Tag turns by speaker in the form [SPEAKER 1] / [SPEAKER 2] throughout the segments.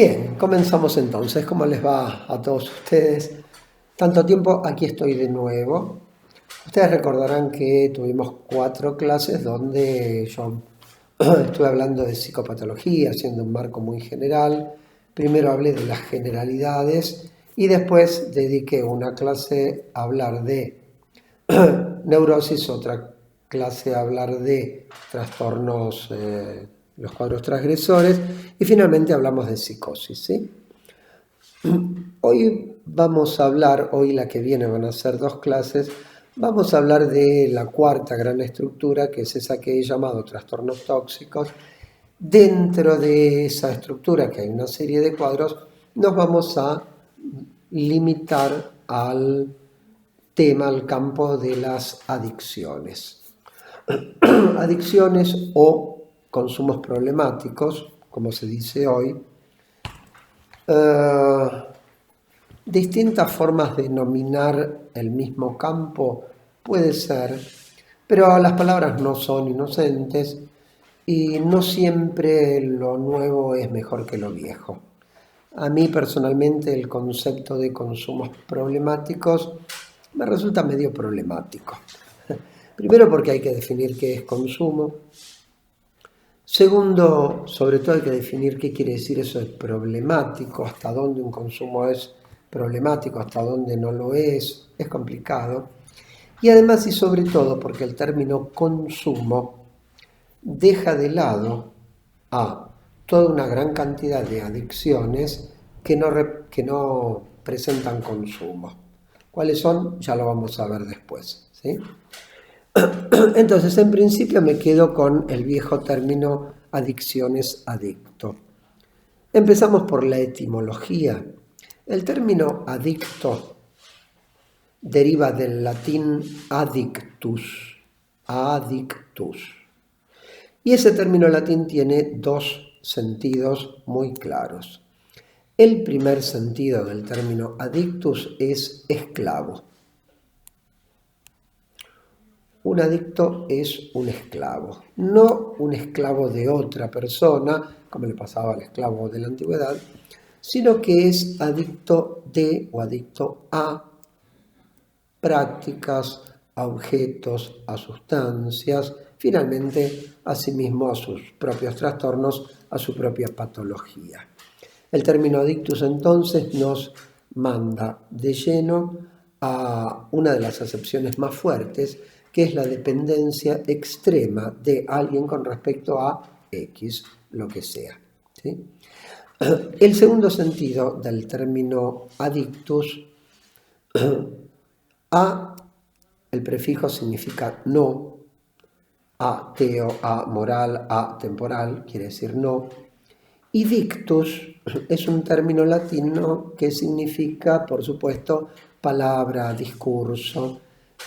[SPEAKER 1] Bien, comenzamos entonces. ¿Cómo les va a todos ustedes? Tanto tiempo, aquí estoy de nuevo. Ustedes recordarán que tuvimos 4 clases donde yo estuve hablando de psicopatología, haciendo un marco muy general. Primero hablé de las generalidades y después dediqué una clase a hablar de neurosis, otra clase a hablar de trastornos, los cuadros transgresores, y finalmente hablamos de psicosis, ¿sí? Hoy vamos a hablar, hoy la que viene van a ser 2 clases, vamos a hablar de la cuarta gran estructura, que es esa que he llamado trastornos tóxicos. Dentro de esa estructura, que hay una serie de cuadros, nos vamos a limitar al tema, al campo de las adicciones. Adicciones o consumos problemáticos, como se dice hoy. Distintas formas de denominar el mismo campo puede ser, pero las palabras no son inocentes y no siempre lo nuevo es mejor que lo viejo. A mí personalmente el concepto de consumos problemáticos me resulta medio problemático. Primero porque hay que definir qué es consumo. Segundo, sobre todo hay que definir qué quiere decir eso de problemático, hasta dónde un consumo es problemático, hasta dónde no lo es complicado. Y además y sobre todo porque el término consumo deja de lado a toda una gran cantidad de adicciones que no presentan consumo. ¿Cuáles son? Ya lo vamos a ver después, ¿sí? Entonces, en principio me quedo con el viejo término adicciones adicto. Empezamos por la etimología. El término adicto deriva del latín adictus, y ese término latín tiene 2 sentidos muy claros. El primer sentido del término adictus es esclavo. Un adicto es un esclavo, no un esclavo de otra persona, como le pasaba al esclavo de la antigüedad, sino que es adicto de o adicto a prácticas, a objetos, a sustancias, finalmente a sí mismo a sus propios trastornos, a su propia patología. El término adictus entonces nos manda de lleno a una de las acepciones más fuertes, que es la dependencia extrema de alguien con respecto a X, lo que sea, ¿sí? El segundo sentido del término adictus, a, el prefijo significa no, ateo, amoral, atemporal, quiere decir no, y dictus es un término latino que significa, por supuesto, palabra, discurso.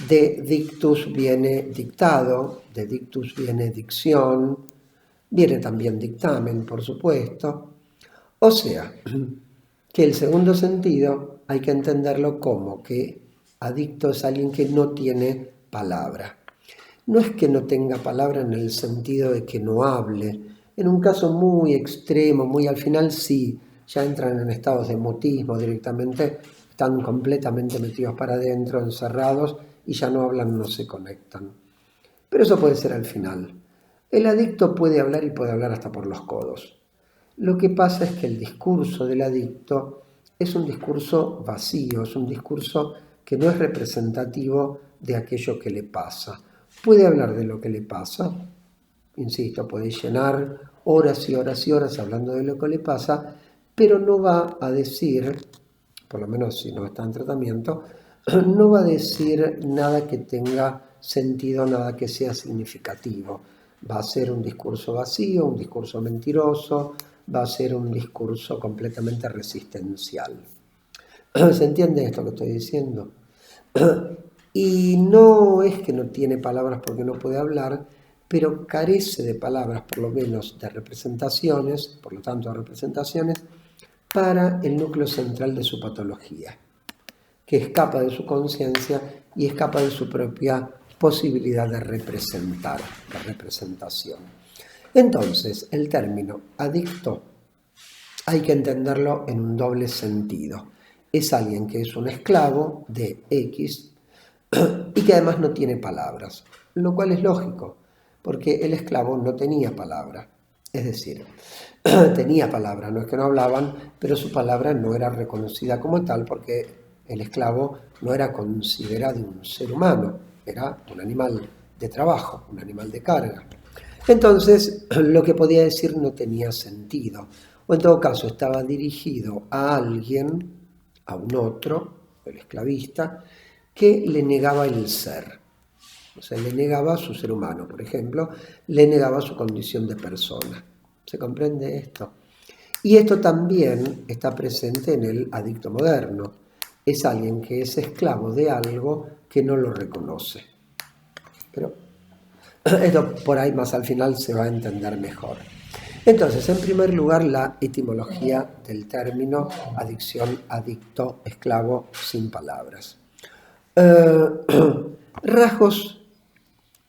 [SPEAKER 1] De dictus viene dictado, de dictus viene dicción, viene también dictamen, por supuesto. O sea, que el segundo sentido hay que entenderlo como que adicto es alguien que no tiene palabra. No es que no tenga palabra en el sentido de que no hable. En un caso muy extremo, muy al final sí, ya entran en estados de mutismo directamente, están completamente metidos para adentro, encerrados, y ya no hablan, no se conectan. Pero eso puede ser al final. El adicto puede hablar y puede hablar hasta por los codos. Lo que pasa es que el discurso del adicto es un discurso vacío, es un discurso que no es representativo de aquello que le pasa. Puede hablar de lo que le pasa, insisto, puede llenar horas y horas y horas hablando de lo que le pasa, pero no va a decir, por lo menos si no está en tratamiento, no va a decir nada que tenga sentido, nada que sea significativo. Va a ser un discurso vacío, un discurso mentiroso, va a ser un discurso completamente resistencial. ¿Se entiende esto que estoy diciendo? Y no es que no tiene palabras porque no puede hablar, pero carece de palabras, por lo menos de representaciones, por lo tanto de representaciones, para el núcleo central de su patología, que escapa de su conciencia y escapa de su propia posibilidad de representar, de representación. Entonces, el término adicto hay que entenderlo en un doble sentido. Es alguien que es un esclavo de X y que además no tiene palabras, lo cual es lógico, porque el esclavo no tenía palabra. Es decir, tenía palabra, no es que no hablaban, pero su palabra no era reconocida como tal porque el esclavo no era considerado un ser humano, era un animal de trabajo, un animal de carga. Entonces, lo que podía decir no tenía sentido, o en todo caso estaba dirigido a alguien, a un otro, el esclavista, que le negaba el ser. O sea, le negaba su ser humano, por ejemplo, le negaba su condición de persona. ¿Se comprende esto? Y esto también está presente en el adicto moderno. Es alguien que es esclavo de algo que no lo reconoce. Pero esto por ahí más al final se va a entender mejor. Entonces, en primer lugar, la etimología del término adicción, adicto, esclavo, sin palabras. Rasgos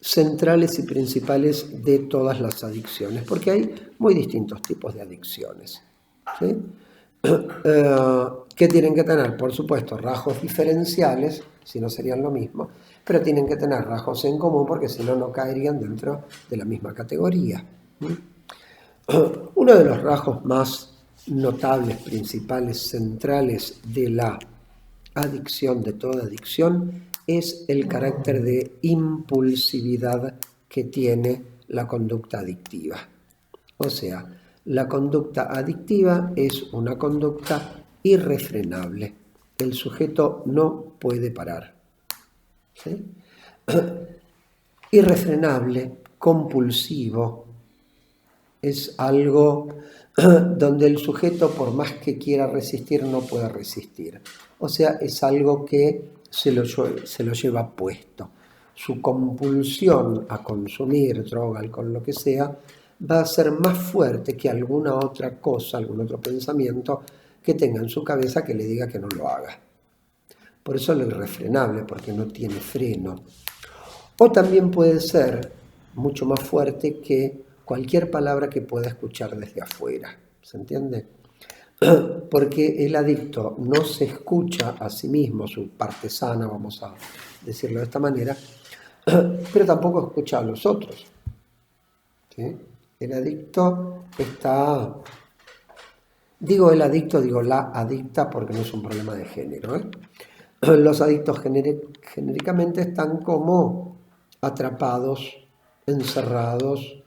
[SPEAKER 1] centrales y principales de todas las adicciones, porque hay muy distintos tipos de adicciones, ¿sí? Que tienen que tener, por supuesto, rasgos diferenciales, si no serían lo mismo, pero tienen que tener rasgos en común porque si no, no caerían dentro de la misma categoría. Uno de los rasgos más notables, principales, centrales de la adicción, de toda adicción, es el carácter de impulsividad que tiene la conducta adictiva. O sea, la conducta adictiva es una conducta irrefrenable. El sujeto no puede parar. ¿Sí? Irrefrenable, compulsivo, es algo donde el sujeto, por más que quiera resistir, no puede resistir. O sea, es algo que se lo lleva puesto. Su compulsión a consumir droga, alcohol, lo que sea, va a ser más fuerte que alguna otra cosa, algún otro pensamiento que tenga en su cabeza que le diga que no lo haga. Por eso lo irrefrenable, porque no tiene freno. O también puede ser mucho más fuerte que cualquier palabra que pueda escuchar desde afuera. ¿Se entiende? Porque el adicto no se escucha a sí mismo, su parte sana, vamos a decirlo de esta manera, pero tampoco escucha a los otros. ¿Sí? El adicto está... Digo el adicto, digo la adicta porque no es un problema de género. Los adictos genéricamente están como atrapados, encerrados,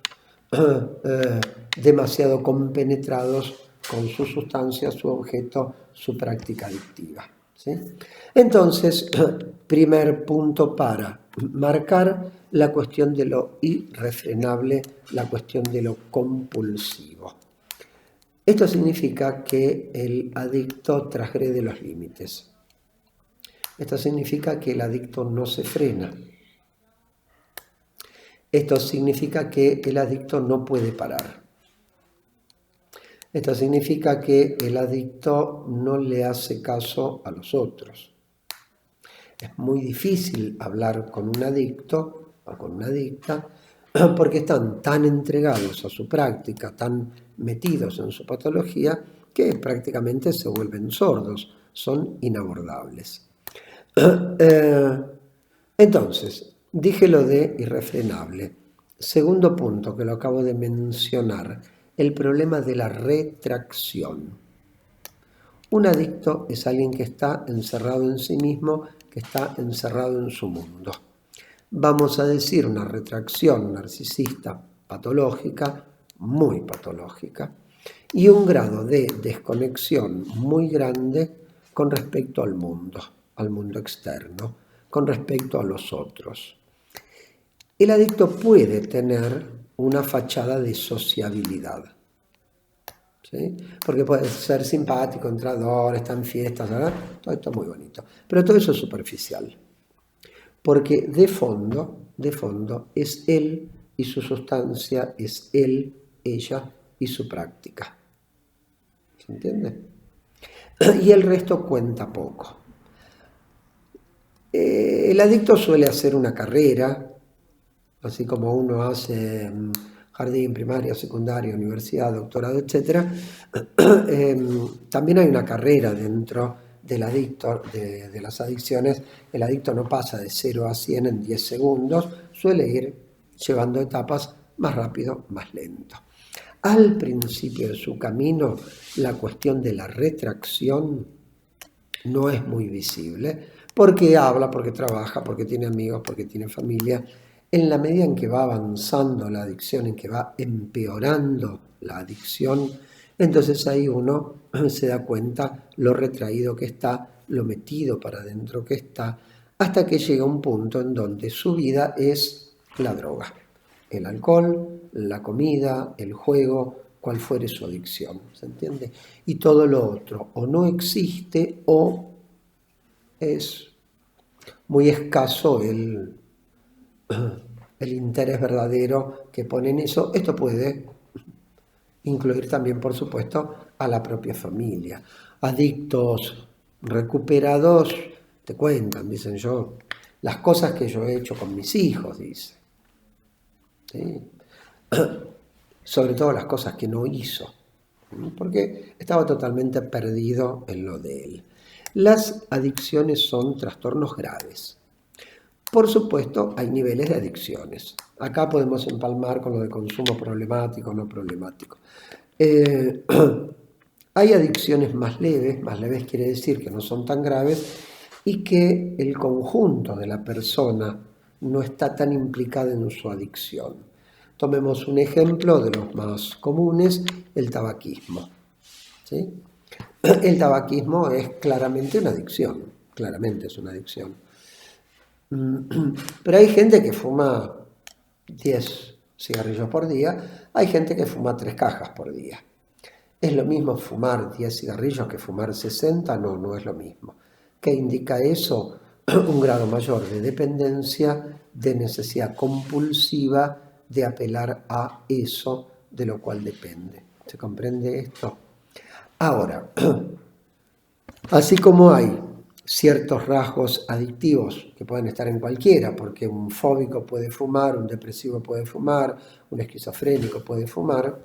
[SPEAKER 1] demasiado compenetrados con su sustancia, su objeto, su práctica adictiva. ¿Sí? Entonces, primer punto para marcar la cuestión de lo irrefrenable, la cuestión de lo compulsivo. Esto significa que el adicto transgrede los límites. Esto significa que el adicto no se frena. Esto significa que el adicto no puede parar. Esto significa que el adicto no le hace caso a los otros. Es muy difícil hablar con un adicto o con una adicta porque están tan entregados a su práctica, tan metidos en su patología, que prácticamente se vuelven sordos, son inabordables. Entonces, dije lo de irrefrenable. Segundo punto que lo acabo de mencionar, el problema de la retracción. Un adicto es alguien que está encerrado en sí mismo, que está encerrado en su mundo. Vamos a decir una retracción narcisista patológica, muy patológica, y un grado de desconexión muy grande con respecto al mundo externo, con respecto a los otros. El adicto puede tener una fachada de sociabilidad, ¿sí? Porque puede ser simpático, entrador, está en fiestas, ¿verdad? Todo esto es muy bonito, pero todo eso es superficial, porque de fondo es él y su sustancia, es él, ella y su práctica. ¿Se entiende? Y el resto cuenta poco. El adicto suele hacer una carrera, así como uno hace jardín, primaria, secundaria, universidad, doctorado, etc., también hay una carrera dentro del adicto, de las adicciones. El adicto no pasa de 0 a 100 en 10 segundos, suele ir llevando etapas más rápido, más lento. Al principio de su camino, la cuestión de la retracción no es muy visible, porque habla, porque trabaja, porque tiene amigos, porque tiene familia. En la medida en que va avanzando la adicción, en que va empeorando la adicción, entonces ahí uno se da cuenta lo retraído que está, lo metido para adentro que está, hasta que llega un punto en donde su vida es la droga, el alcohol, la comida, el juego, cual fuere su adicción, ¿se entiende? Y todo lo otro o no existe o es muy escaso el interés verdadero que pone en eso. Esto puede incluir también, por supuesto, a la propia familia. Adictos recuperados te cuentan, dicen yo, las cosas que yo he hecho con mis hijos, dice. ¿Sí? Sobre todo las cosas que no hizo, porque estaba totalmente perdido en lo de él. Las adicciones son trastornos graves. Por supuesto, hay niveles de adicciones. Acá podemos empalmar con lo de consumo problemático o no problemático. Hay adicciones más leves quiere decir que no son tan graves y que el conjunto de la persona no está tan implicada en su adicción. Tomemos un ejemplo de los más comunes, el tabaquismo. ¿Sí? El tabaquismo es claramente una adicción, claramente es una adicción. Pero hay gente que fuma 10 cigarrillos por día, hay gente que fuma 3 cajas por día. ¿Es lo mismo fumar 10 cigarrillos que fumar 60? No, no es lo mismo. ¿Qué indica eso? Un grado mayor de dependencia, de necesidad compulsiva de apelar a eso de lo cual depende. ¿Se comprende esto? Ahora, así como hay ciertos rasgos adictivos que pueden estar en cualquiera, porque un fóbico puede fumar, un depresivo puede fumar, un esquizofrénico puede fumar,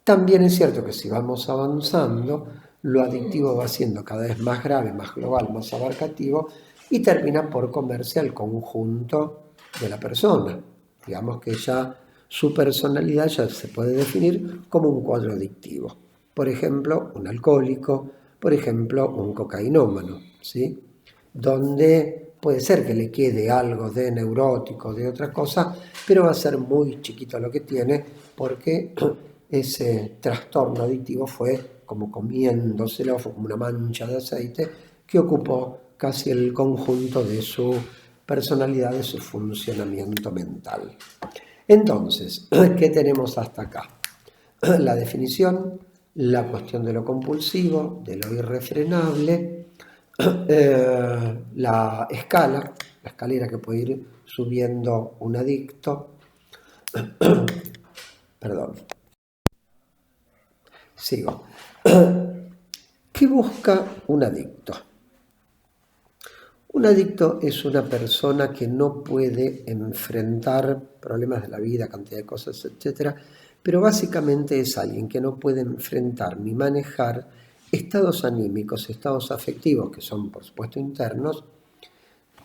[SPEAKER 1] también es cierto que si vamos avanzando, lo adictivo va siendo cada vez más grave, más global, más abarcativo y termina por comerse al conjunto de la persona. Digamos que ya su personalidad ya se puede definir como un cuadro adictivo. Por ejemplo, un alcohólico, por ejemplo, un cocainómano, ¿sí? Donde puede ser que le quede algo de neurótico, de otra cosa, pero va a ser muy chiquito lo que tiene porque ese trastorno adictivo fue como comiéndoselo, fue como una mancha de aceite que ocupó casi el conjunto de su personalidad, de su funcionamiento mental. Entonces, ¿qué tenemos hasta acá? La definición, la cuestión de lo compulsivo, de lo irrefrenable, la escalera que puede ir subiendo un adicto, perdón, sigo. ¿Qué busca un adicto? Un adicto es una persona que no puede enfrentar problemas de la vida, cantidad de cosas, etc. Pero básicamente es alguien que no puede enfrentar ni manejar estados anímicos, estados afectivos, que son por supuesto internos,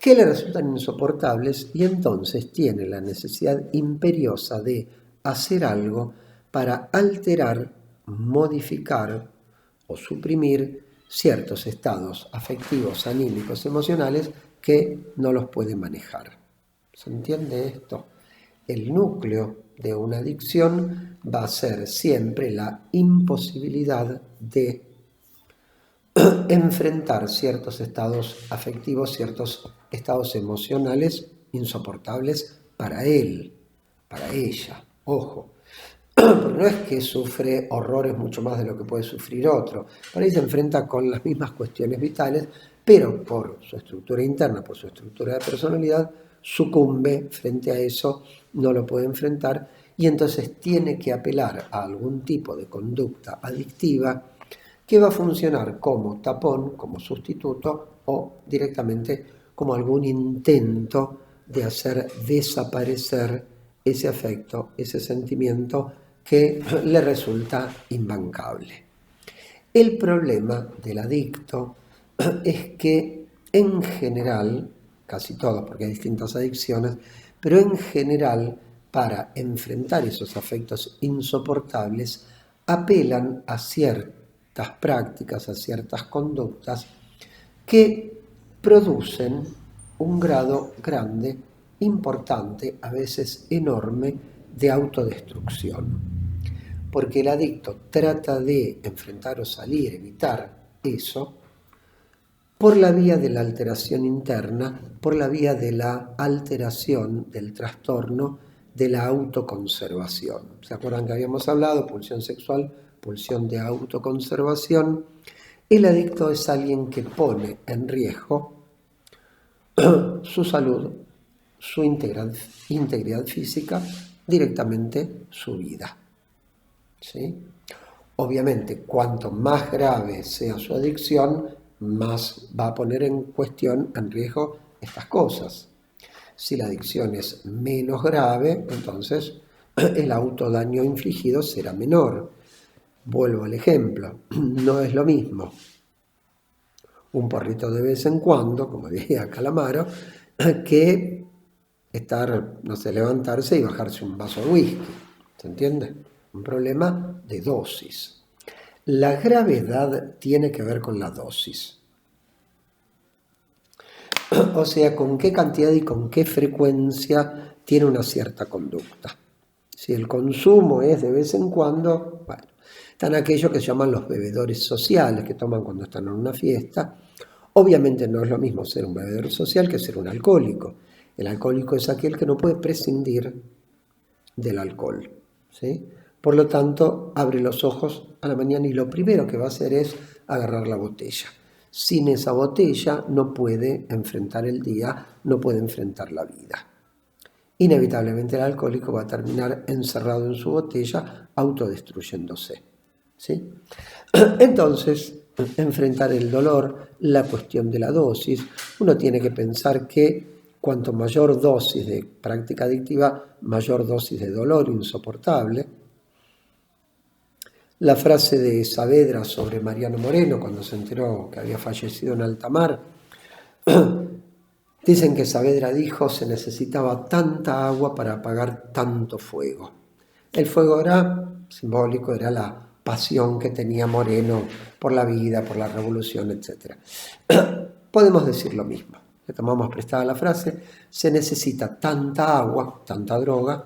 [SPEAKER 1] que le resultan insoportables y entonces tiene la necesidad imperiosa de hacer algo para alterar, modificar o suprimir ciertos estados afectivos, anímicos, emocionales que no los puede manejar. ¿Se entiende esto? El núcleo de una adicción va a ser siempre la imposibilidad de enfrentar ciertos estados afectivos, ciertos estados emocionales insoportables para él, para ella. Ojo, porque no es que sufre horrores mucho más de lo que puede sufrir otro. Por ahí se enfrenta con las mismas cuestiones vitales, pero por su estructura interna, por su estructura de personalidad, sucumbe frente a eso, no lo puede enfrentar y entonces tiene que apelar a algún tipo de conducta adictiva que va a funcionar como tapón, como sustituto o directamente como algún intento de hacer desaparecer ese afecto, ese sentimiento que le resulta imbancable. El problema del adicto es que en general, casi todos, porque hay distintas adicciones, pero en general, para enfrentar esos afectos insoportables, apelan a ciertas prácticas, a ciertas conductas que producen un grado grande, importante, a veces enorme, de autodestrucción. Porque el adicto trata de enfrentar o salir, evitar eso, por la vía de la alteración interna, por la vía de la alteración del trastorno de la autoconservación. ¿Se acuerdan que habíamos hablado? Pulsión sexual, pulsión de autoconservación. El adicto es alguien que pone en riesgo su salud, su integridad física, directamente su vida. ¿Sí? Obviamente, cuanto más grave sea su adicción, más va a poner en cuestión, en riesgo, estas cosas. Si la adicción es menos grave, entonces el autodaño infligido será menor. Vuelvo al ejemplo, no es lo mismo un porrito de vez en cuando, como diría Calamaro, que estar, no sé, levantarse y bajarse un vaso de whisky. ¿Se entiende? Un problema de dosis. La gravedad tiene que ver con la dosis. O sea, con qué cantidad y con qué frecuencia tiene una cierta conducta. Si el consumo es de vez en cuando, bueno, están aquellos que se llaman los bebedores sociales, que toman cuando están en una fiesta. Obviamente no es lo mismo ser un bebedor social que ser un alcohólico. El alcohólico es aquel que no puede prescindir del alcohol, ¿sí? Por lo tanto, abre los ojos a la mañana y lo primero que va a hacer es agarrar la botella. Sin esa botella no puede enfrentar el día, no puede enfrentar la vida. Inevitablemente el alcohólico va a terminar encerrado en su botella, autodestruyéndose, ¿sí? Entonces, enfrentar el dolor, la cuestión de la dosis, uno tiene que pensar que cuanto mayor dosis de práctica adictiva, mayor dosis de dolor insoportable. La frase de Saavedra sobre Mariano Moreno, cuando se enteró que había fallecido en alta mar, dicen que Saavedra dijo: se necesitaba tanta agua para apagar tanto fuego. El fuego era simbólico, era la pasión que tenía Moreno por la vida, por la revolución, etc. Podemos decir lo mismo. Le tomamos prestada la frase: se necesita tanta agua, tanta droga,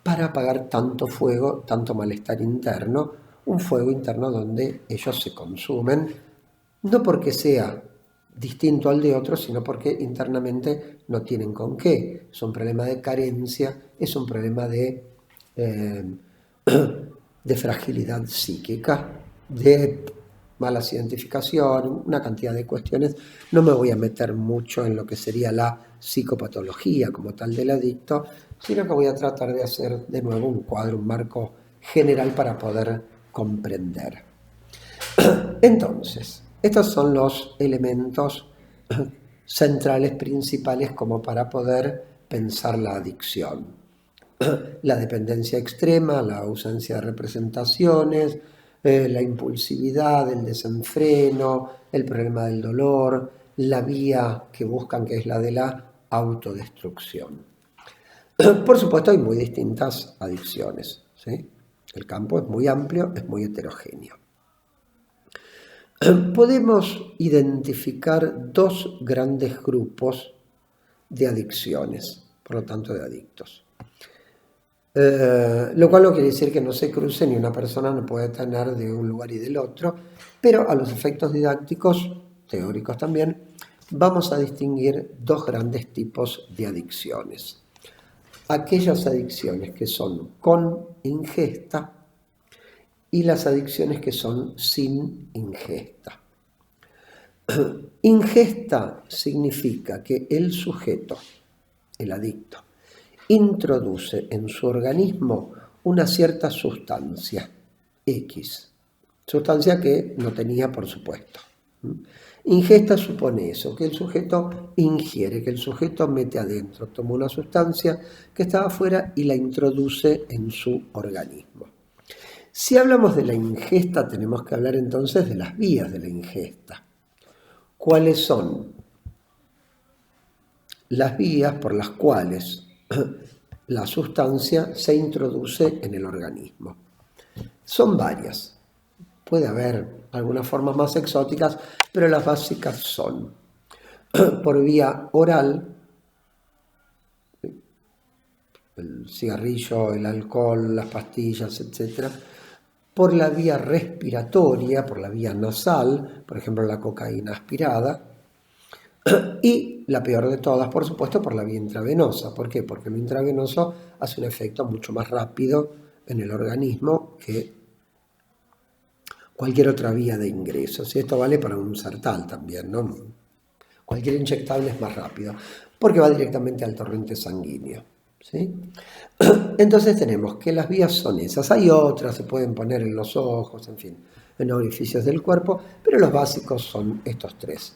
[SPEAKER 1] para apagar tanto fuego, tanto malestar interno, un fuego interno donde ellos se consumen, no porque sea distinto al de otros, sino porque internamente no tienen con qué. Es un problema de carencia, es un problema de fragilidad psíquica, de malas identificaciones, una cantidad de cuestiones. No me voy a meter mucho en lo que sería la psicopatología como tal del adicto, sino que voy a tratar de hacer de nuevo un cuadro, un marco general para poder comprender. Entonces, estos son los elementos centrales, principales, como para poder pensar la adicción. La dependencia extrema, la ausencia de representaciones, la impulsividad, el desenfreno, el problema del dolor, la vía que buscan, que es la de la autodestrucción. Por supuesto, hay muy distintas adicciones, ¿sí? El campo es muy amplio, es muy heterogéneo. Podemos identificar dos grandes grupos de adicciones, por lo tanto de adictos. Lo cual no quiere decir que no se cruce ni una persona no puede tener de un lugar y del otro, pero a los efectos didácticos, teóricos también, vamos a distinguir dos grandes tipos de adicciones. Aquellas adicciones que son con ingesta y las adicciones que son sin ingesta. Ingesta significa que el sujeto, el adicto, introduce en su organismo una cierta sustancia X, sustancia que no tenía, por supuesto. Ingesta supone eso, que el sujeto ingiere, que el sujeto mete adentro, toma una sustancia que estaba afuera y la introduce en su organismo. Si hablamos de la ingesta, tenemos que hablar entonces de las vías de la ingesta. ¿Cuáles son las vías por las cuales la sustancia se introduce en el organismo? Son varias. Puede haber algunas formas más exóticas, pero las básicas son por vía oral, el cigarrillo, el alcohol, las pastillas, etc. Por la vía respiratoria, por la vía nasal, por ejemplo la cocaína aspirada, y la peor de todas, por supuesto, por la vía intravenosa. ¿Por qué? Porque lo intravenoso hace un efecto mucho más rápido en el organismo que cualquier otra vía de ingreso. Y esto vale para un sartal también, ¿no? Cualquier inyectable es más rápido, porque va directamente al torrente sanguíneo, ¿sí? Entonces tenemos que las vías son esas. Hay otras, se pueden poner en los ojos, en fin, en orificios del cuerpo, pero los básicos son estos tres.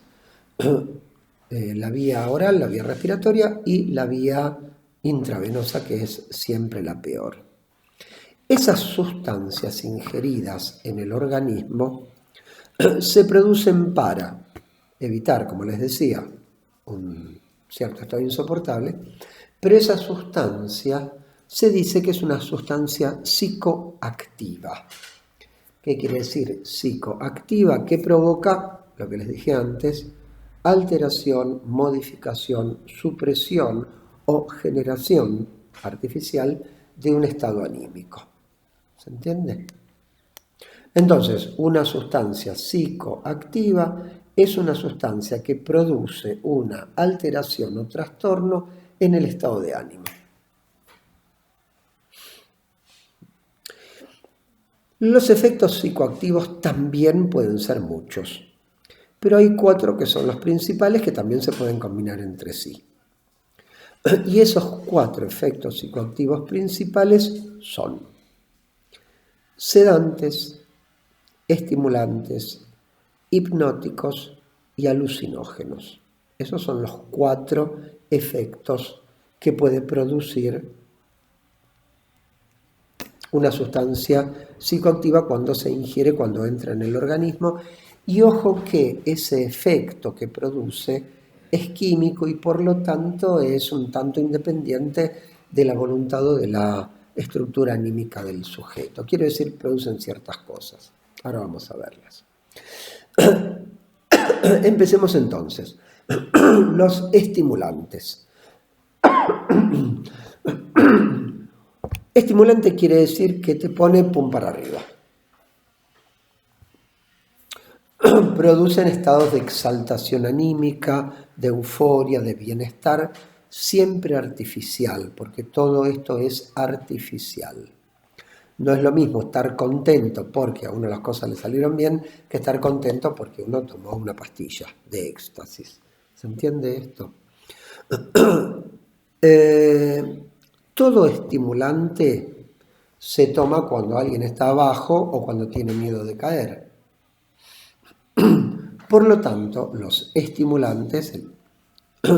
[SPEAKER 1] La vía oral, la vía respiratoria y la vía intravenosa, que es siempre la peor. Esas sustancias ingeridas en el organismo se producen para evitar, como les decía, un cierto estado insoportable, pero esa sustancia se dice que es una sustancia psicoactiva. ¿Qué quiere decir psicoactiva? Que provoca, lo que les dije antes, alteración, modificación, supresión o generación artificial de un estado anímico. ¿Se entiende? Entonces, una sustancia psicoactiva es una sustancia que produce una alteración o trastorno en el estado de ánimo. Los efectos psicoactivos también pueden ser muchos, pero hay 4 que son los principales que también se pueden combinar entre sí. Y esos 4 efectos psicoactivos principales son sedantes, estimulantes, hipnóticos y alucinógenos. Esos son los 4 efectos que puede producir una sustancia psicoactiva cuando se ingiere, cuando entra en el organismo. Y ojo que ese efecto que produce es químico y por lo tanto es un tanto independiente de la voluntad o de la estructura anímica del sujeto. Quiero decir, producen ciertas cosas. Ahora vamos a verlas. Empecemos entonces. Los estimulantes. Estimulante quiere decir que te pone pum para arriba. Producen estados de exaltación anímica, de euforia, de bienestar, siempre artificial, porque todo esto es artificial. No es lo mismo estar contento porque a uno las cosas le salieron bien que estar contento porque uno tomó una pastilla de éxtasis. ¿Se entiende esto? Todo estimulante se toma cuando alguien está abajo o cuando tiene miedo de caer. Por lo tanto, los estimulantes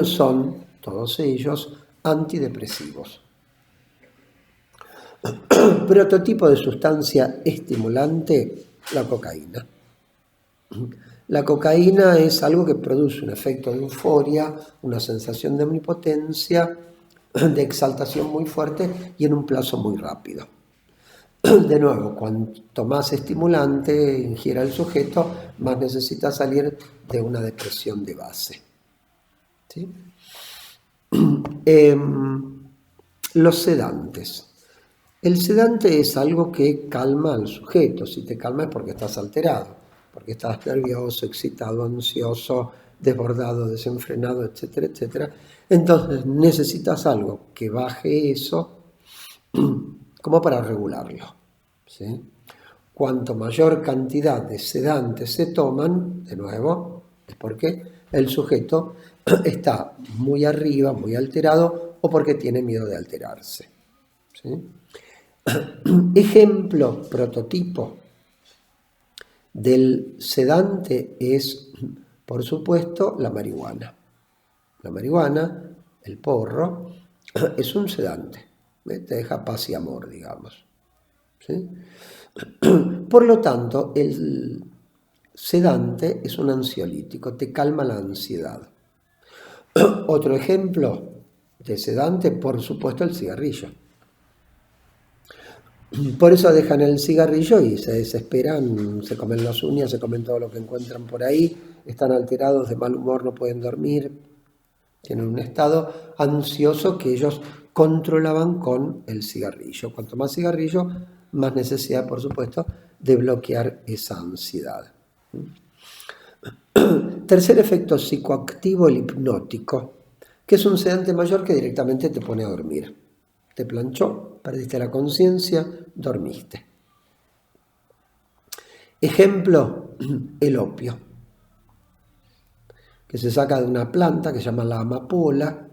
[SPEAKER 1] son, todos ellos, antidepresivos. Prototipo de sustancia estimulante, la cocaína. La cocaína es algo que produce un efecto de euforia, una sensación de omnipotencia, de exaltación muy fuerte y en un plazo muy rápido. De nuevo, cuanto más estimulante ingiera el sujeto, más necesita salir de una depresión de base. ¿Sí? Los sedantes. El sedante es algo que calma al sujeto. Si te calma es porque estás alterado, porque estás nervioso, excitado, ansioso, desbordado, desenfrenado, etcétera, etcétera. Entonces necesitas algo que baje eso como para regularlo, ¿sí? Cuanto mayor cantidad de sedantes se toman, de nuevo, es porque el sujeto está muy arriba, muy alterado, o porque tiene miedo de alterarse, ¿sí? Ejemplo, prototipo del sedante es Por supuesto, la marihuana. La marihuana, el porro, es un sedante. Te deja paz y amor, digamos. ¿Sí? Por lo tanto, el sedante es un ansiolítico, te calma la ansiedad. Otro ejemplo de sedante, por supuesto, el cigarrillo. Por eso dejan el cigarrillo y se desesperan, se comen las uñas, se comen todo lo que encuentran por ahí, están alterados, de mal humor, no pueden dormir, tienen un estado ansioso que ellos controlaban con el cigarrillo. Cuanto más cigarrillo, más necesidad, por supuesto, de bloquear esa ansiedad. Tercer efecto psicoactivo, el hipnótico, que es un sedante mayor que directamente te pone a dormir. Te planchó, perdiste la conciencia, dormiste. Ejemplo, el opio, que se saca de una planta que se llama la amapola.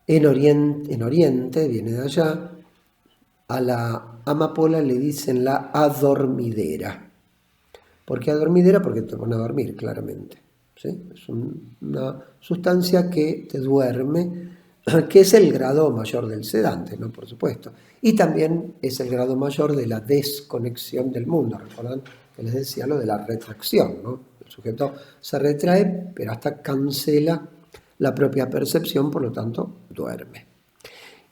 [SPEAKER 1] En Oriente, viene de allá, a la amapola le dicen la adormidera. ¿Por qué adormidera? Porque te pone a dormir, claramente. ¿Sí? Es una sustancia que te duerme, que es el grado mayor del sedante, ¿no? Por supuesto. Y también es el grado mayor de la desconexión del mundo. ¿Recuerdan que les decía lo de la retracción, ¿no? El sujeto se retrae, pero hasta cancela la propia percepción, por lo tanto, duerme.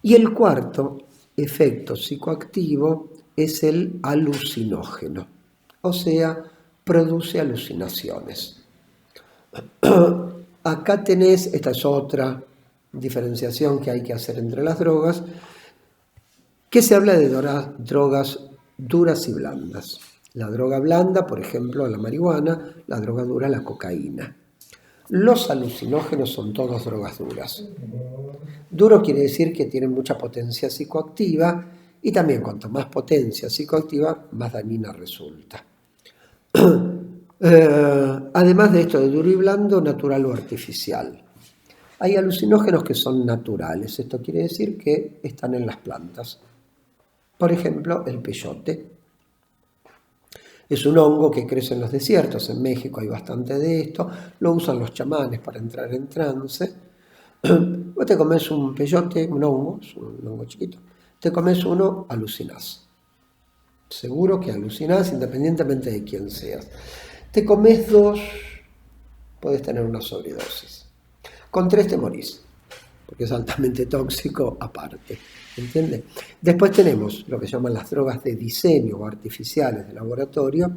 [SPEAKER 1] Y el cuarto efecto psicoactivo es el alucinógeno, o sea, produce alucinaciones. Acá tenés, esta es otra diferenciación que hay que hacer entre las drogas, que se habla de drogas duras y blandas. La droga blanda, por ejemplo, la marihuana, la droga dura, la cocaína. Los alucinógenos son todas drogas duras. Duro quiere decir que tienen mucha potencia psicoactiva y también cuanto más potencia psicoactiva, más dañina resulta. Además de esto de duro y blando, natural o artificial. Hay alucinógenos que son naturales, esto quiere decir que están en las plantas. Por ejemplo, el peyote. Es un hongo que crece en los desiertos, en México hay bastante de esto, lo usan los chamanes para entrar en trance. Vos te comes un peyote, un hongo chiquito, te comes uno, alucinás. Seguro que alucinás independientemente de quién seas. Te comes dos, puedes tener una sobredosis. Con 3 te morís, porque es altamente tóxico aparte. ¿Entiendes? Después tenemos lo que llaman las drogas de diseño o artificiales de laboratorio,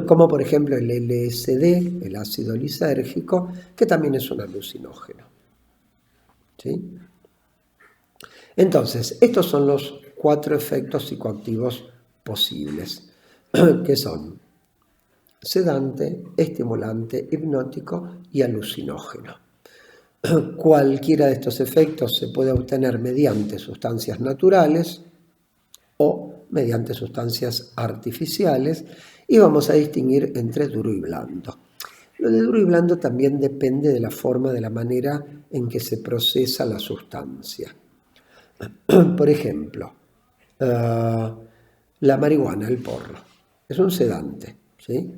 [SPEAKER 1] como por ejemplo el LSD, el ácido lisérgico, que también es un alucinógeno. ¿Sí? Entonces, estos son los 4 efectos psicoactivos posibles, que son sedante, estimulante, hipnótico y alucinógeno. Cualquiera de estos efectos se puede obtener mediante sustancias naturales o mediante sustancias artificiales y vamos a distinguir entre duro y blando. Lo de duro y blando también depende de la forma, de la manera en que se procesa la sustancia. Por ejemplo, la marihuana, el porro, es un sedante, ¿sí?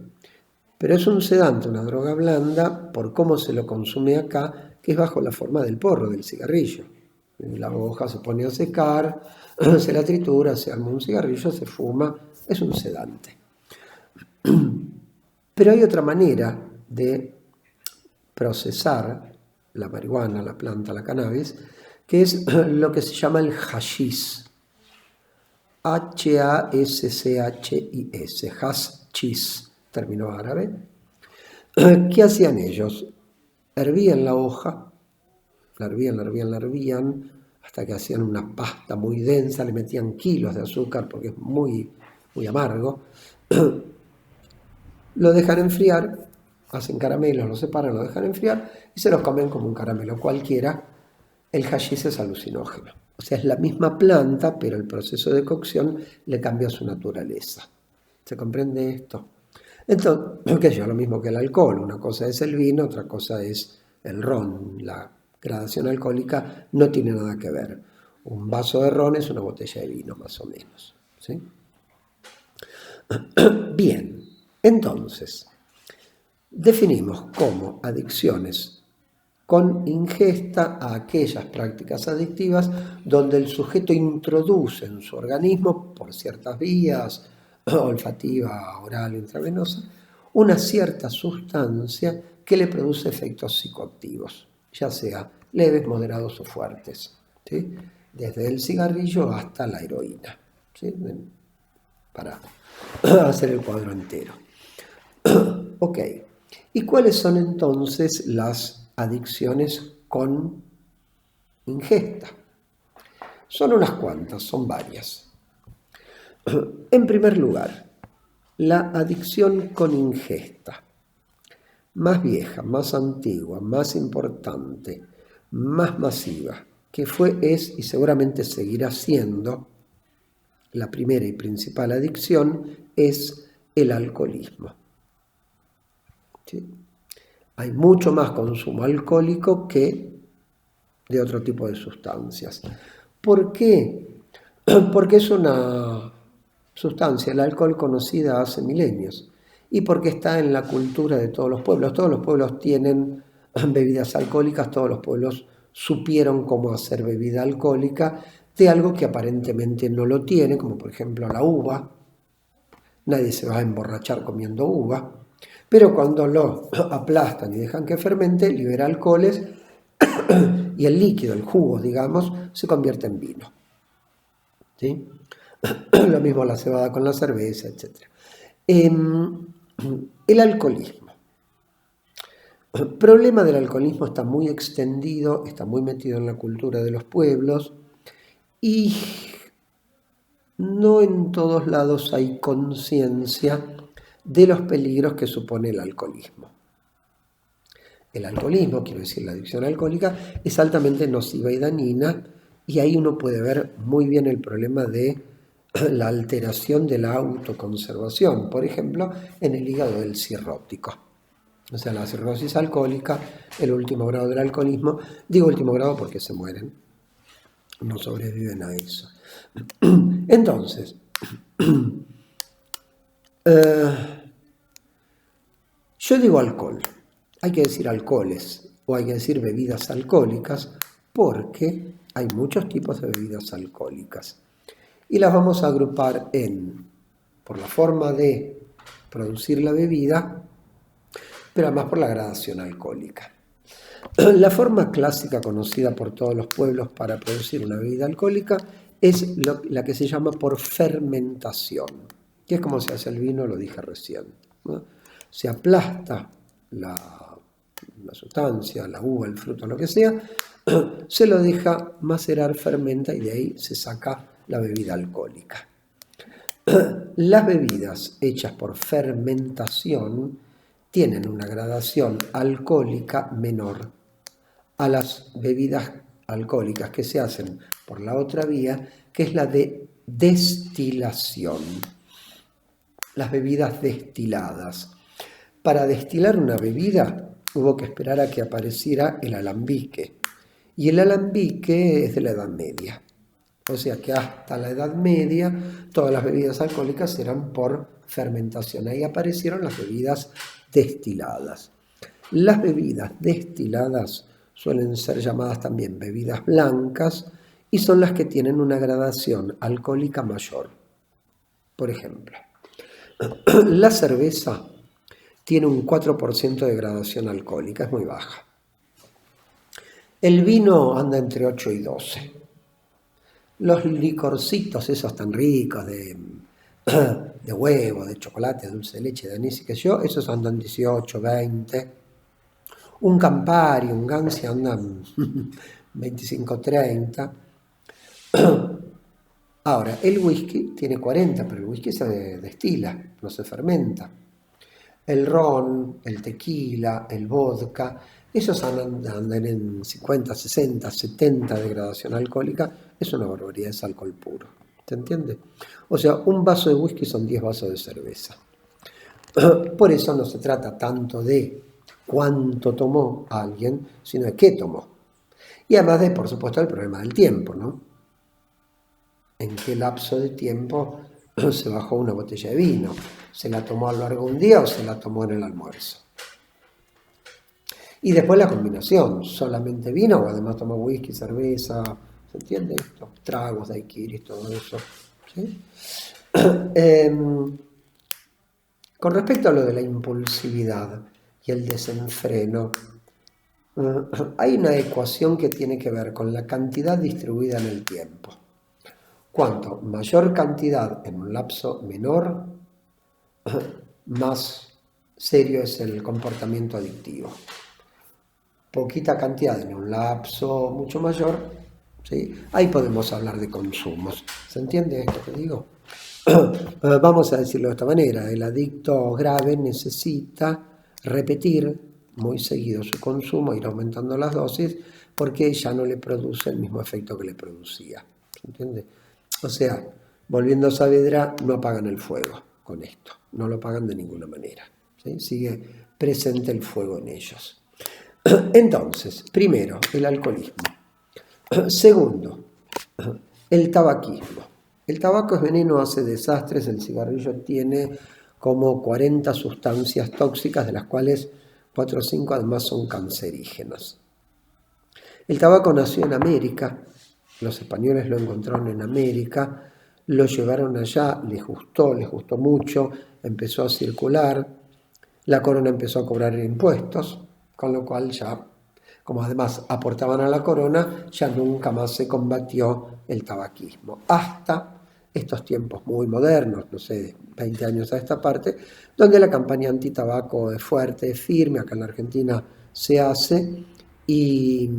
[SPEAKER 1] Pero es un sedante, una droga blanda, por cómo se lo consume acá, que es bajo la forma del porro, del cigarrillo. La hoja se pone a secar, se la tritura, se arma un cigarrillo, se fuma, es un sedante. Pero hay otra manera de procesar la marihuana, la planta, la cannabis, que es lo que se llama el hashish. H-A-S-C-H-I-S, hashish, término árabe. ¿Qué hacían ellos? Hervían la hoja, la hervían, hasta que hacían una pasta muy densa, le metían kilos de azúcar porque es muy, muy amargo. Lo dejan enfriar, hacen caramelos, lo separan, lo dejan enfriar y se los comen como un caramelo cualquiera. El hashish es alucinógeno. O sea, es la misma planta, pero el proceso de cocción le cambia su naturaleza. ¿Se comprende esto? Entonces, qué sé yo, lo mismo que el alcohol. Una cosa es el vino, otra cosa es el ron. La gradación alcohólica no tiene nada que ver. Un vaso de ron es una botella de vino, más o menos. ¿Sí? Bien, entonces, Definimos como adicciones con ingesta a aquellas prácticas adictivas donde el sujeto introduce en su organismo, por ciertas vías, olfativa, oral, intravenosa, una cierta sustancia que le produce efectos psicoactivos, ya sea leves, moderados o fuertes, ¿sí? Desde el cigarrillo hasta la heroína, ¿sí? Para hacer el cuadro entero. Ok, ¿y cuáles son entonces las adicciones con ingesta? Son unas cuantas, son varias. En primer lugar, la adicción con ingesta, más vieja, más antigua, más importante, más masiva, que fue, es y seguramente seguirá siendo la primera y principal adicción, es el alcoholismo. ¿Sí? Hay mucho más consumo alcohólico que de otro tipo de sustancias. ¿Por qué? Porque es una sustancia, el alcohol, conocida hace milenios y porque está en la cultura de todos los pueblos. Todos los pueblos tienen bebidas alcohólicas, todos los pueblos supieron cómo hacer bebida alcohólica de algo que aparentemente no lo tiene, como por ejemplo la uva. Nadie se va a emborrachar comiendo uva, pero cuando lo aplastan y dejan que fermente, libera alcoholes y el líquido, el jugo, digamos, se convierte en vino. ¿Sí? Lo mismo la cebada con la cerveza, etc. El alcoholismo. El problema del alcoholismo está muy extendido, está muy metido en la cultura de los pueblos y no en todos lados hay conciencia de los peligros que supone el alcoholismo. El alcoholismo, quiero decir la adicción alcohólica, es altamente nociva y dañina y ahí uno puede ver muy bien el problema de la alteración de la autoconservación, por ejemplo, en el hígado del cirrótico. O sea, la cirrosis alcohólica, el último grado del alcoholismo, digo último grado porque se mueren, no sobreviven a eso. Entonces, yo digo alcohol, hay que decir alcoholes o hay que decir bebidas alcohólicas porque hay muchos tipos de bebidas alcohólicas y las vamos a agrupar por la forma de producir la bebida, pero además por la gradación alcohólica. La forma clásica conocida por todos los pueblos para producir una bebida alcohólica es la que se llama por fermentación, que es como se hace el vino, lo dije recién, ¿no? Se aplasta la sustancia, la uva, el fruto, lo que sea, se lo deja macerar, fermenta y de ahí se saca la bebida alcohólica. Las bebidas hechas por fermentación tienen una gradación alcohólica menor a las bebidas alcohólicas que se hacen por la otra vía, que es la de destilación. Las bebidas destiladas. Para destilar una bebida hubo que esperar a que apareciera el alambique. Y el alambique es de la Edad Media. O sea que hasta la Edad Media todas las bebidas alcohólicas eran por fermentación. Ahí aparecieron las bebidas destiladas. Las bebidas destiladas suelen ser llamadas también bebidas blancas y son las que tienen una gradación alcohólica mayor. Por ejemplo, la cerveza tiene un 4% de gradación alcohólica, es muy baja. El vino anda entre 8 y 12. Los licorcitos esos tan ricos de huevo, de chocolate, de dulce de leche, de anís y qué sé yo, esos andan 18, 20. Un Campari, un Gansia andan 25, 30. Ahora, el whisky tiene 40, pero el whisky se destila, no se fermenta. El ron, el tequila, el vodka, esos andan en 50, 60, 70 de gradación alcohólica. Es una barbaridad, es alcohol puro. ¿Se entiende? O sea, un vaso de whisky son 10 vasos de cerveza. Por eso no se trata tanto de cuánto tomó alguien, sino de qué tomó. Y además de, por supuesto, el problema del tiempo, ¿no? ¿En qué lapso de tiempo se bajó una botella de vino? ¿Se la tomó a lo largo de un día o se la tomó en el almuerzo? Y después la combinación, solamente vino o además toma whisky, cerveza, ¿se entiende esto? Tragos, daiquiris, todo eso. ¿Sí? Con respecto a lo de la impulsividad y el desenfreno, hay una ecuación que tiene que ver con la cantidad distribuida en el tiempo. Cuanto mayor cantidad en un lapso menor, más serio es el comportamiento adictivo. Poquita cantidad en un lapso mucho mayor, ¿sí? Ahí podemos hablar de consumos. ¿Se entiende esto que digo? Vamos a decirlo de esta manera, el adicto grave necesita repetir muy seguido su consumo, ir aumentando las dosis, porque ya no le produce el mismo efecto que le producía. ¿Se entiende? O sea, volviendo a Saavedra, no apagan el fuego con esto, no lo apagan de ninguna manera, ¿sí? Sigue presente el fuego en ellos. Entonces, primero, el alcoholismo. Segundo, el tabaquismo. El tabaco es veneno, hace desastres, el cigarrillo tiene como 40 sustancias tóxicas, de las cuales 4 o 5 además son cancerígenas. El tabaco nació en América, los españoles lo encontraron en América, lo llevaron allá, les gustó mucho, empezó a circular, la corona empezó a cobrar impuestos, con lo cual ya, como además aportaban a la corona, ya nunca más se combatió el tabaquismo. Hasta estos tiempos muy modernos, no sé, 20 años a esta parte, donde la campaña antitabaco es fuerte, es firme, acá en la Argentina se hace y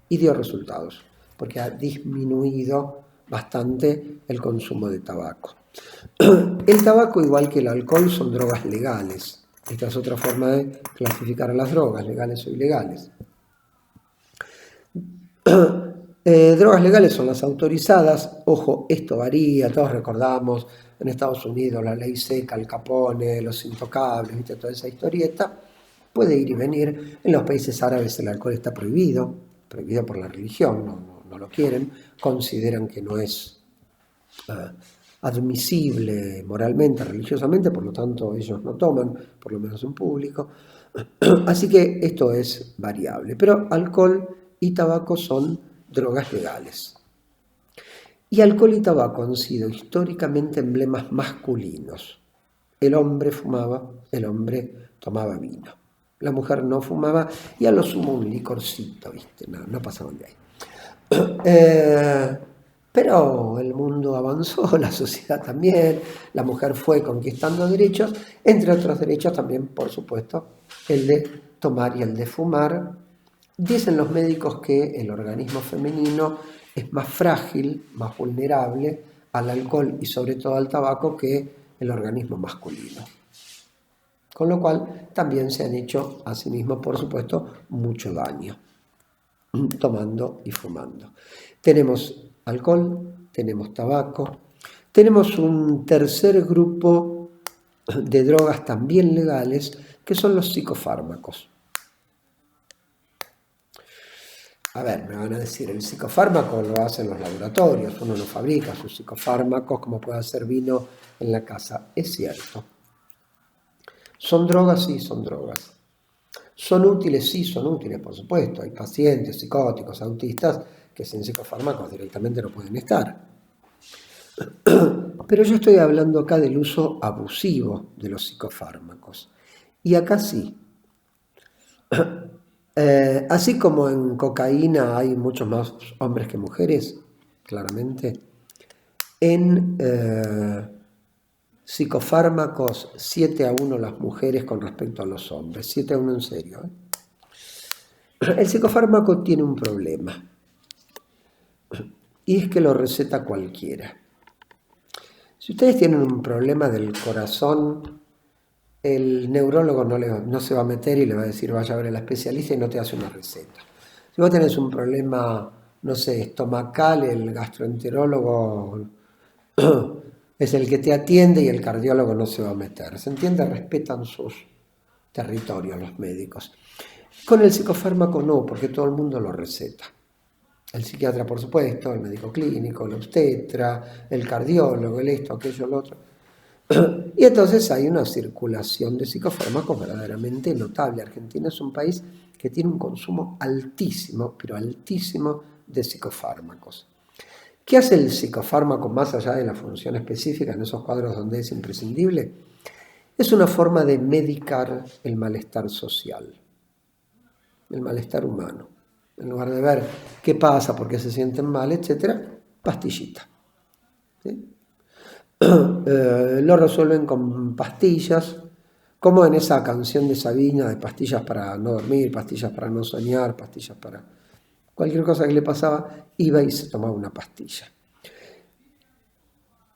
[SPEAKER 1] dio resultados, porque ha disminuido bastante el consumo de tabaco. El tabaco, igual que el alcohol, son drogas legales. Esta es otra forma de clasificar a las drogas, legales o ilegales. Drogas legales son las autorizadas. Ojo, esto varía, todos recordamos en Estados Unidos la ley seca, Al Capone, los intocables, ¿viste? Toda esa historieta. Puede ir y venir. En los países árabes el alcohol está prohibido por la religión, no lo quieren, consideran que no es admisible moralmente, religiosamente, por lo tanto ellos no toman, por lo menos en público. Así que esto es variable, pero alcohol y tabaco son drogas legales. Y alcohol y tabaco han sido históricamente emblemas masculinos. El hombre fumaba, el hombre tomaba vino. La mujer no fumaba y a lo sumo un licorcito, ¿viste? No pasaban de ahí. Pero el mundo avanzó, la sociedad también, la mujer fue conquistando derechos, entre otros derechos también, por supuesto, el de tomar y el de fumar. Dicen los médicos que el organismo femenino es más frágil, más vulnerable al alcohol y sobre todo al tabaco que el organismo masculino. Con lo cual también se han hecho a sí mismos, por supuesto, mucho daño, tomando y fumando. Tenemos alcohol, tenemos tabaco, tenemos un tercer grupo de drogas también legales, que son los psicofármacos. A ver, me van a decir, el psicofármaco lo hacen los laboratorios, uno no fabrica sus psicofármacos como puede hacer vino en la casa. Es cierto. ¿Son drogas? Sí, son drogas. ¿Son útiles? Sí, son útiles, por supuesto. Hay pacientes psicóticos, autistas, que sin psicofármacos directamente no pueden estar. Pero yo estoy hablando acá del uso abusivo de los psicofármacos. Y acá sí. Así como en cocaína hay muchos más hombres que mujeres, claramente, en psicofármacos 7-1 las mujeres con respecto a los hombres, 7-1 en serio. El psicofármaco tiene un problema, y es que lo receta cualquiera. Si ustedes tienen un problema del corazón, el neurólogo no se va a meter y le va a decir vaya a ver al especialista y no te hace una receta. Si vos tenés un problema, no sé, estomacal, el gastroenterólogo es el que te atiende y el cardiólogo no se va a meter. ¿Se entiende? Respetan sus territorios los médicos. Con el psicofármaco no, porque todo el mundo lo receta. El psiquiatra, por supuesto, el médico clínico, el obstetra, el cardiólogo, el esto, aquello, el otro. Y entonces hay una circulación de psicofármacos verdaderamente notable. Argentina es un país que tiene un consumo altísimo, pero altísimo, de psicofármacos. ¿Qué hace el psicofármaco más allá de la función específica en esos cuadros donde es imprescindible? Es una forma de medicar el malestar social, el malestar humano. En lugar de ver qué pasa, por qué se sienten mal, etc., pastillita. ¿Sí? Lo resuelven con pastillas, como en esa canción de Sabina de pastillas para no dormir, pastillas para no soñar, pastillas para cualquier cosa que le pasaba, iba y se tomaba una pastilla.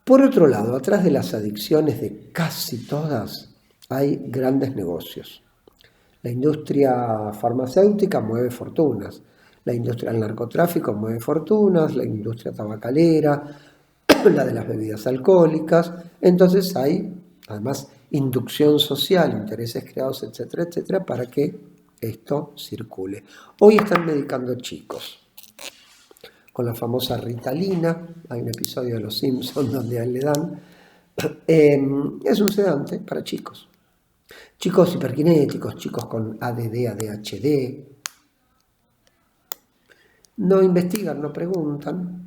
[SPEAKER 1] Por otro lado, atrás de las adicciones de casi todas hay grandes negocios. La industria farmacéutica mueve fortunas, la industria del narcotráfico mueve fortunas, la industria tabacalera, la de las bebidas alcohólicas. Entonces hay, además, inducción social, intereses creados, etcétera, etcétera, para que esto circule. Hoy están medicando chicos con la famosa Ritalina. Hay un episodio de Los Simpsons donde a él le dan. Es un sedante para chicos. Chicos hiperkinéticos, chicos con ADD, ADHD. No investigan, no preguntan.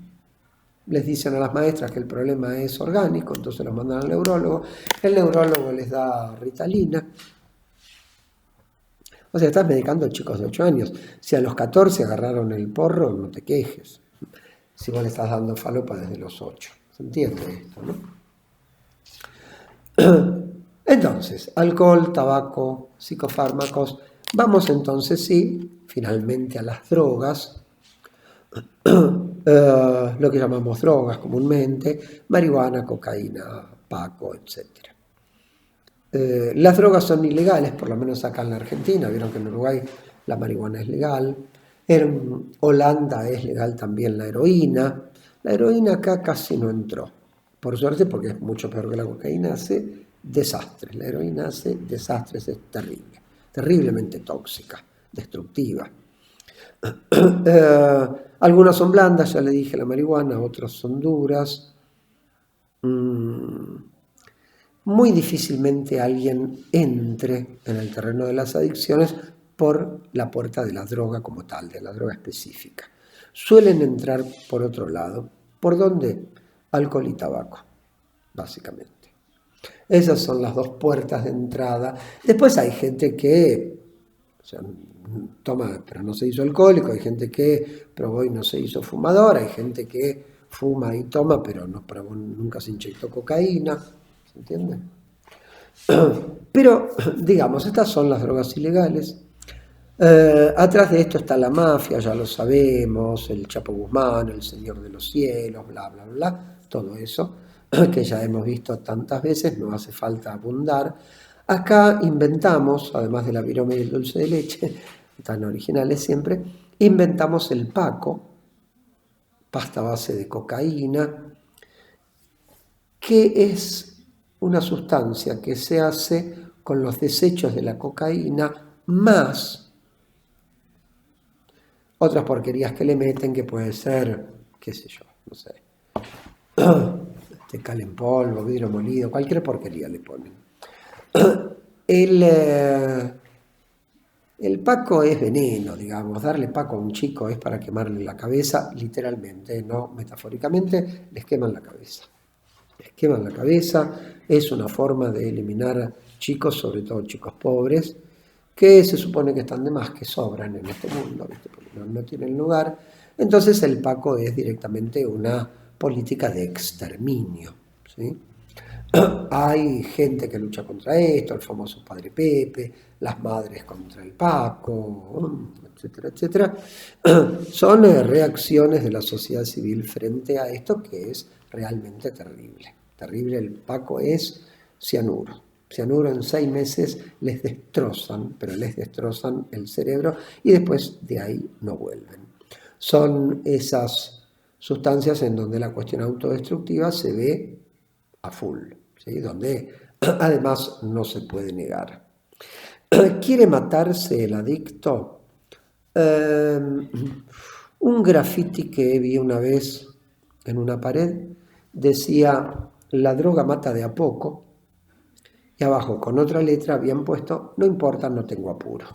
[SPEAKER 1] Les dicen a las maestras que el problema es orgánico, entonces los mandan al neurólogo. El neurólogo les da Ritalina. O sea, estás medicando a chicos de 8 años. Si a los 14 agarraron el porro, no te quejes. Si vos le estás dando falopa desde los 8. ¿Se entiende esto, no? Entonces, alcohol, tabaco, psicofármacos. Vamos entonces, sí, finalmente a las drogas. Lo que llamamos drogas comúnmente, marihuana, cocaína, paco, etc. Las drogas son ilegales, por lo menos acá en la Argentina. Vieron que en Uruguay la marihuana es legal. En Holanda es legal también la heroína. La heroína acá casi no entró, por suerte, porque es mucho peor que la cocaína. Hace desastres. La heroína hace desastres, es terrible, terriblemente tóxica, destructiva. Algunas son blandas, ya le dije, la marihuana, otras son duras. Muy difícilmente alguien entre en el terreno de las adicciones por la puerta de la droga como tal, de la droga específica. Suelen entrar por otro lado. ¿Por dónde? Alcohol y tabaco, básicamente. Esas son las dos puertas de entrada. Después hay gente que, o sea, toma pero no se hizo alcohólico, hay gente que probó y no se hizo fumador, hay gente que fuma y toma pero no probó, nunca se inyectó cocaína, ¿se entiende? Pero, digamos, estas son las drogas ilegales. Atrás de esto está la mafia, ya lo sabemos, el Chapo Guzmán, el Señor de los Cielos, bla, bla, bla, todo eso que ya hemos visto tantas veces, no hace falta abundar. Acá inventamos, además de la virome y el dulce de leche, tan originales siempre, inventamos el paco, pasta base de cocaína, que es una sustancia que se hace con los desechos de la cocaína más otras porquerías que le meten, que puede ser, qué sé yo, no sé, tecal en polvo, vidrio molido, cualquier porquería le ponen. El paco es veneno, digamos. Darle paco a un chico es para quemarle la cabeza, literalmente, no metafóricamente, les queman la cabeza. Les queman la cabeza, es una forma de eliminar chicos, sobre todo chicos pobres, que se supone que están de más, que sobran en este mundo, ¿viste? Porque no tienen lugar. Entonces el paco es directamente una política de exterminio, ¿sí? Hay gente que lucha contra esto, el famoso Padre Pepe, las madres contra el Paco, etcétera, etcétera. Son reacciones de la sociedad civil frente a esto que es realmente terrible. Terrible, el Paco es cianuro. Cianuro en 6 meses les destrozan, pero les destrozan el cerebro y después de ahí no vuelven. Son esas sustancias en donde la cuestión autodestructiva se ve a full, ¿sí? Donde además no se puede negar. ¿Quiere matarse el adicto? Un graffiti que vi una vez en una pared decía: la droga mata de a poco, y abajo con otra letra habían puesto, no importa, no tengo apuro.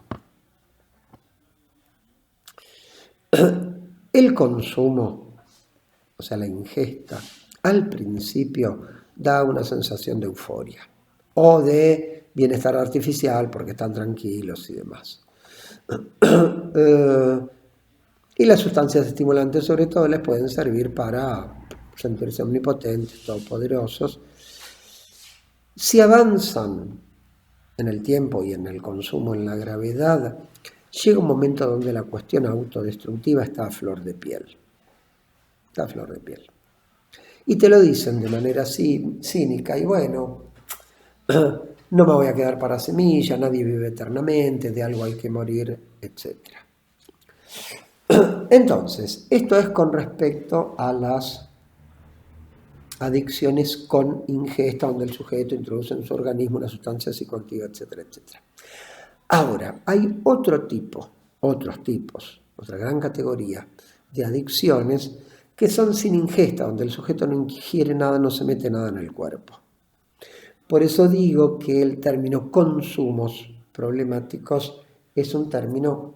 [SPEAKER 1] El consumo, o sea, la ingesta, al principio da una sensación de euforia o de bienestar artificial porque están tranquilos y demás. Y las sustancias estimulantes sobre todo les pueden servir para sentirse omnipotentes, todopoderosos. Si avanzan en el tiempo y en el consumo, en la gravedad, llega un momento donde la cuestión autodestructiva está a flor de piel. Está a flor de piel. Y te lo dicen de manera cínica y bueno, no me voy a quedar para semilla, nadie vive eternamente, de algo hay que morir, etc. Entonces, esto es con respecto a las adicciones con ingesta, donde el sujeto introduce en su organismo una sustancia psicoactiva, etcétera, etcétera. Ahora, hay otros tipos, otra gran categoría de adicciones que son sin ingesta, donde el sujeto no ingiere nada, no se mete nada en el cuerpo. Por eso digo que el término consumos problemáticos es un término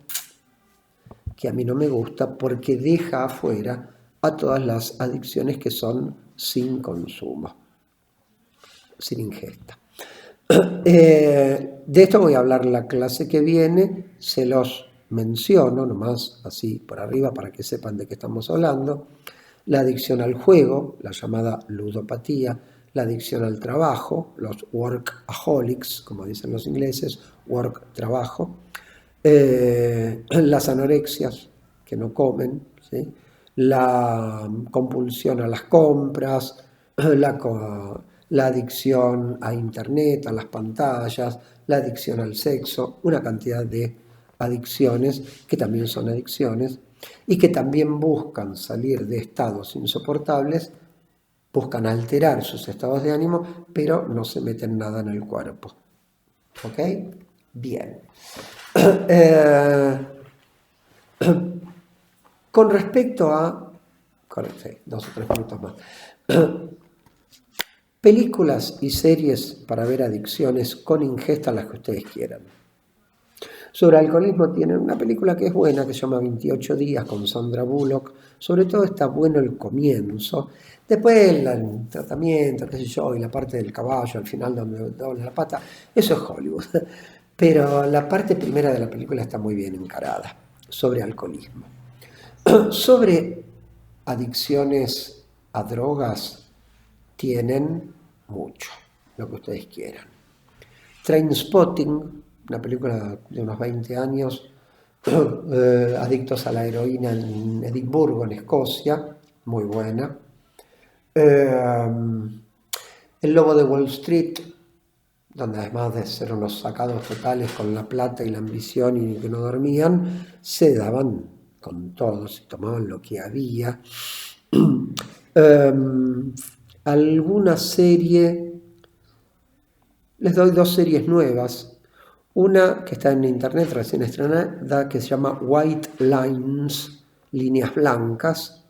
[SPEAKER 1] que a mí no me gusta porque deja afuera a todas las adicciones que son sin consumo, sin ingesta. De esto voy a hablar la clase que viene, se los menciono nomás así por arriba para que sepan de qué estamos hablando. La adicción al juego, la llamada ludopatía, la adicción al trabajo, los workaholics, como dicen los ingleses, work, trabajo, las anorexias, que no comen, ¿sí? La compulsión a las compras, la adicción a internet, a las pantallas, la adicción al sexo, una cantidad de adicciones que también son adicciones y que también buscan salir de estados insoportables, buscan alterar sus estados de ánimo, pero no se meten nada en el cuerpo. ¿Ok? Bien. Con respecto a... Sí, 2 o 3 minutos más. Películas y series para ver adicciones con ingesta, las que ustedes quieran. Sobre alcoholismo tienen una película que es buena, que se llama 28 días, con Sandra Bullock. Sobre todo está bueno el comienzo. Después el tratamiento, qué sé yo, y la parte del caballo, al final donde dobla la pata, eso es Hollywood. Pero la parte primera de la película está muy bien encarada, sobre alcoholismo. Sobre adicciones a drogas, tienen mucho, lo que ustedes quieran. Trainspotting, una película de unos 20 años, adictos a la heroína en Edimburgo, en Escocia, muy buena. El Lobo de Wall Street, donde además de ser unos sacados totales con la plata y la ambición y que no dormían, se daban con todo, se tomaban lo que había. Alguna serie, les doy 2 series nuevas. Una que está en internet recién estrenada, que se llama White Lines, líneas blancas.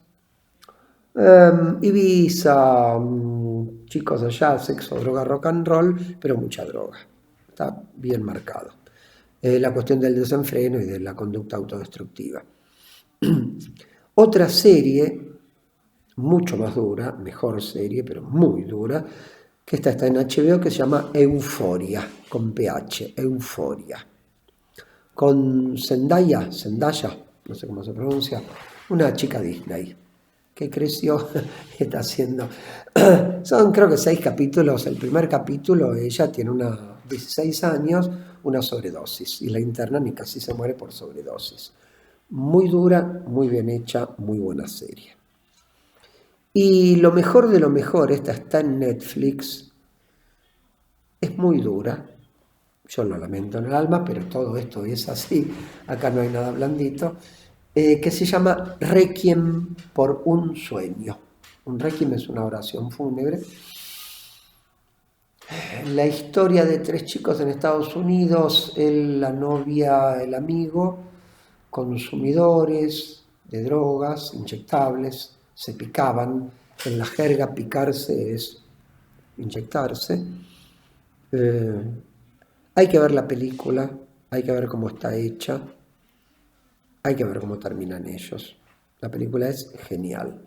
[SPEAKER 1] Ibiza, chicos allá, sexo, droga, rock and roll, pero mucha droga. Está bien marcado. La cuestión del desenfreno y de la conducta autodestructiva. Otra serie, mucho más dura, mejor serie, pero muy dura, que está en HBO, que se llama Euforia, con PH, Euforia. Con Zendaya, no sé cómo se pronuncia, una chica Disney, que creció, está haciendo... Son creo que 6 capítulos. El primer capítulo, ella tiene 16 años, una sobredosis, y la internan y casi se muere por sobredosis. Muy dura, muy bien hecha, muy buena serie. Y lo mejor de lo mejor, esta está en Netflix, es muy dura, yo lo lamento en el alma, pero todo esto es así, acá no hay nada blandito, que se llama Requiem por un sueño. Un requiem es una oración fúnebre. La historia de 3 chicos en Estados Unidos, él, la novia, el amigo, consumidores de drogas inyectables, se picaban. En la jerga picarse es inyectarse. Hay que ver la película, hay que ver cómo está hecha, hay que ver cómo terminan ellos. La película es genial.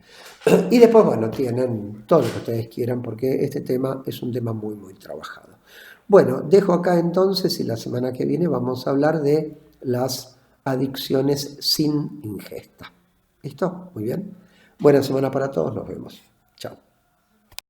[SPEAKER 1] Y después, bueno, tienen todo lo que ustedes quieran porque este tema es un tema muy, muy trabajado. Bueno, dejo acá entonces y la semana que viene vamos a hablar de las adicciones sin ingesta. ¿Listo? Muy bien. Buena semana para todos, nos vemos.